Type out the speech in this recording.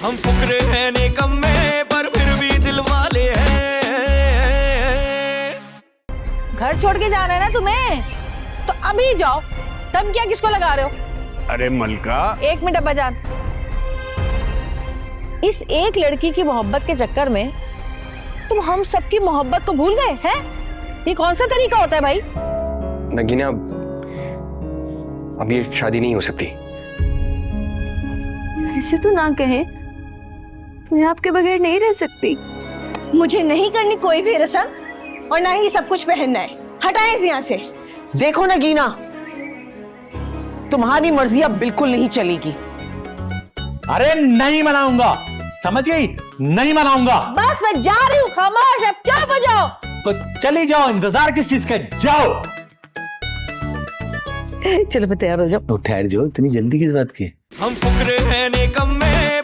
हम फुकरे हैं निकम में पर फिर भी दिल वाले हैं। घर छोड़ के जाना है ना तुम्हें, तो अभी जाओ। तब क्या किसको लगा रहे हो? अरे मलका, 1 मिनट अब्बा जान। इस एक लड़की की मोहब्बत के चक्कर में तुम हम सबकी मोहब्बत को भूल गए हैं? ये कौन सा तरीका होता है भाई? नगीना, अब ये शादी नहीं हो सकती। ऐसे तो ना कहें, मैं आपके बगैर नहीं रह सकती। मुझे नहीं करनी कोई भी रस्म और ना ही सब कुछ पहनना है। हटाएं इस यहाँ से। देखो नगीना, तुम्हारी मर्जी अब बिल्कुल नहीं चलेगी। अरे नहीं मनाऊंगा, समझ गई? नहीं मनाऊंगा। बस मैं जा रही हूँ, खामोश। अब चुप हो जाओ। तो चली जाओ, इंतजार किस चीज का? जाओ। चलो मैं तैयार हो जाओ। तो ठहर जाओ, इतनी जल्दी किस बात की? हम फुकरे हैं निकम में